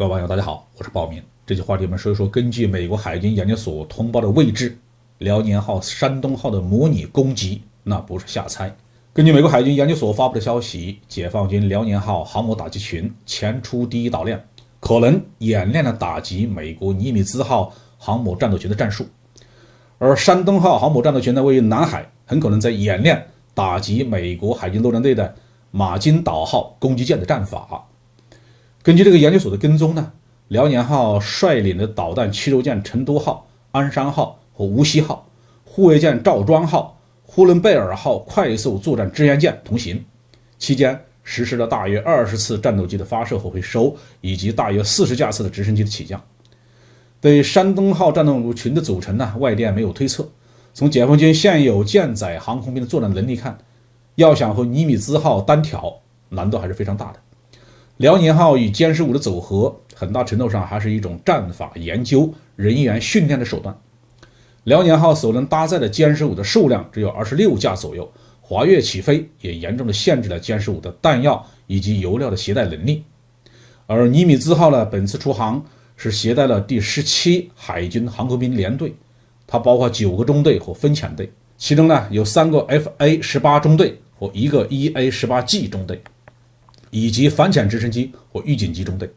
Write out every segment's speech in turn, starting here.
各位网友大家好，我是鲍明。这期话题我们说一说，根据美国海军研究所通报的位置，辽宁号、山东号的模拟攻击那不是瞎猜。根据美国海军研究所发布的消息，解放军辽宁号航母打击群前出第一岛链，可能演练了打击美国尼米兹号航母战斗群的战术。而山东号航母战斗群呢，位于南海，很可能在演练打击美国海军陆战队的马金岛号攻击舰的战法。根据这个研究所的跟踪呢，辽宁号率领的导弹驱逐舰成都号、鞍山号和无锡号、护卫舰赵庄号、呼伦贝尔号快速作战支援舰同行，期间实施了大约20次战斗机的发射和回收，以及大约40架次的直升机的起降。对山东号战斗群的组成呢，外电没有推测。从解放军现有舰载航空兵的作战能力看，要想和尼米兹号单挑，难度还是非常大的。辽宁号与歼15的走合，很大程度上还是一种战法研究、人员训练的手段。辽宁号所能搭载的歼15的数量只有26架左右，滑跃起飞也严重的限制了歼15的弹药以及油料的携带能力。而尼米兹号呢，本次出航是携带了第17海军航空兵联队，它包括9个中队和分遣队，其中呢有3个 FA-18 中队和1个 EA-18G 中队，以及反潜直升机和预警机中队。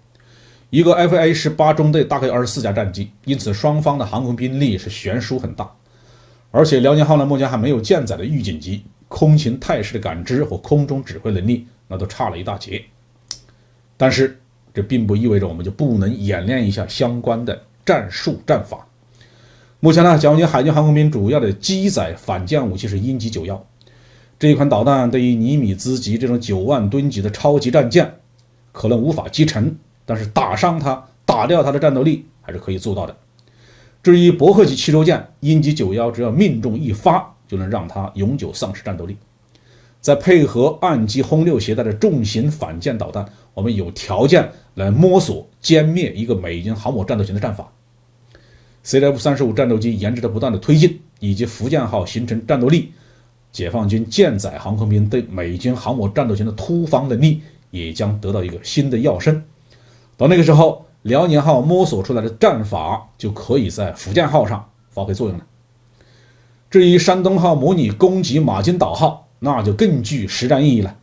一个 FA-18 中队大概24架战机，因此双方的航空兵力是悬殊很大。而且辽宁号呢，目前还没有舰载的预警机，空情态势的感知和空中指挥能力那都差了一大截。但是这并不意味着我们就不能演练一下相关的战术战法。目前呢，解放军海军航空兵主要的机载反舰武器是鹰击91，这一款导弹对于尼米兹级这种9万吨级的超级战舰可能无法击沉，但是打伤它、打掉它的战斗力还是可以做到的。至于伯克级驱逐舰鹰击91，只要命中一发就能让它永久丧失战斗力。再配合岸基轰6携带的重型反舰导弹，我们有条件来摸索歼灭一个美军航母战斗群的战法。随着 F-35 战斗机研制的不断的推进，以及福建号形成战斗力，解放军舰载航空兵对美军航母战斗群的突防能力也将得到一个新的跃升。到那个时候，辽宁号摸索出来的战法就可以在福建号上发挥作用了。至于山东号模拟攻击马金岛号，那就更具实战意义了。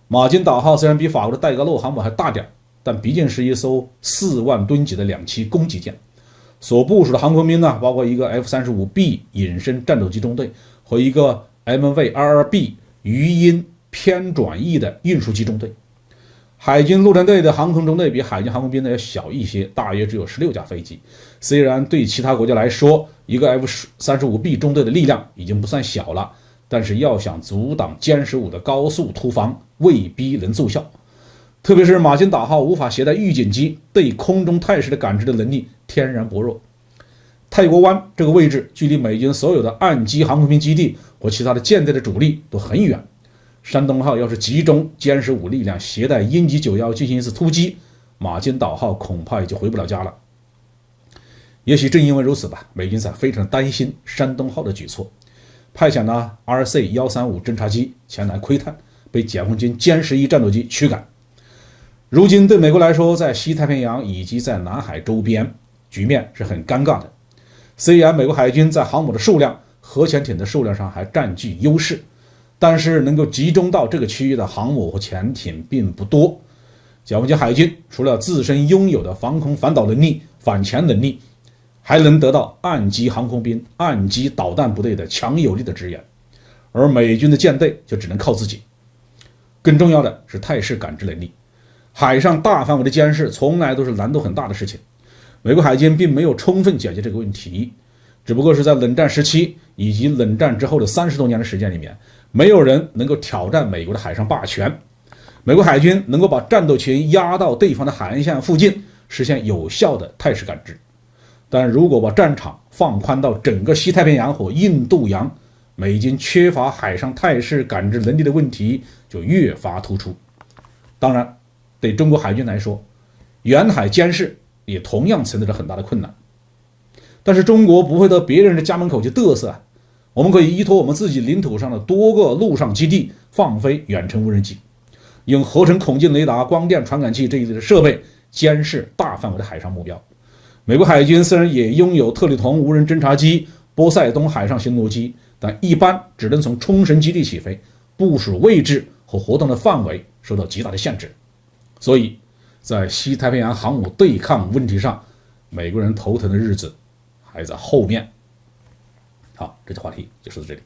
马金岛号虽然比法国的戴高乐航母还大点，但毕竟是一艘4万吨级的2栖攻击舰，所部署的航空兵呢，包括一个 F-35B 隐身战斗机中队和一个 MV-22B 鱼鹰偏转翼的运输机中队。海军陆战队的航空中队比海军航空兵呢要小一些，大约只有16架飞机。虽然对其他国家来说，一个 F-35B 中队的力量已经不算小了，但是要想阻挡歼15的高速突防，未必能奏效。特别是马金岛号无法携带预警机，对空中态势的感知的能力天然薄弱。泰国湾这个位置距离美军所有的岸基航空兵基地和其他的舰队的主力都很远，山东号要是集中歼15力量携带鹰击91进行一次突击，马金岛号恐怕也就回不了家了。也许正因为如此吧，美军才非常担心山东号的举措，派遣了 RC-135 侦察机前来窥探，被解放军歼11战斗机驱赶。如今对美国来说，在西太平洋以及在南海周边，局面是很尴尬的。虽然美国海军在航母的数量、核潜艇的数量上还占据优势，但是能够集中到这个区域的航母和潜艇并不多。解放军海军除了自身拥有的防空反导能力、反潜能力，还能得到岸基航空兵、岸基导弹部队的强有力的支援，而美军的舰队就只能靠自己。更重要的是态势感知能力，海上大范围的监视从来都是难度很大的事情。美国海军并没有充分解决这个问题，只不过是在冷战时期以及冷战之后的30多年的时间里面，没有人能够挑战美国的海上霸权。美国海军能够把战斗群压到对方的海岸线附近，实现有效的态势感知。但如果把战场放宽到整个西太平洋和印度洋，美军缺乏海上态势感知能力的问题就越发突出。当然，对中国海军来说，远海监视也同样存在着很大的困难。但是中国不会到别人的家门口去嘚瑟啊，我们可以依托我们自己领土上的多个陆上基地放飞远程无人机，用合成孔径雷达、光电传感器这一类的设备监视大范围的海上目标。美国海军虽然也拥有特里同无人侦察机、波塞冬海上巡逻机，但一般只能从冲绳基地起飞，部署位置和活动的范围受到极大的限制。所以在西太平洋航母对抗问题上，美国人头疼的日子还在后面。好，这期话题就说到这里。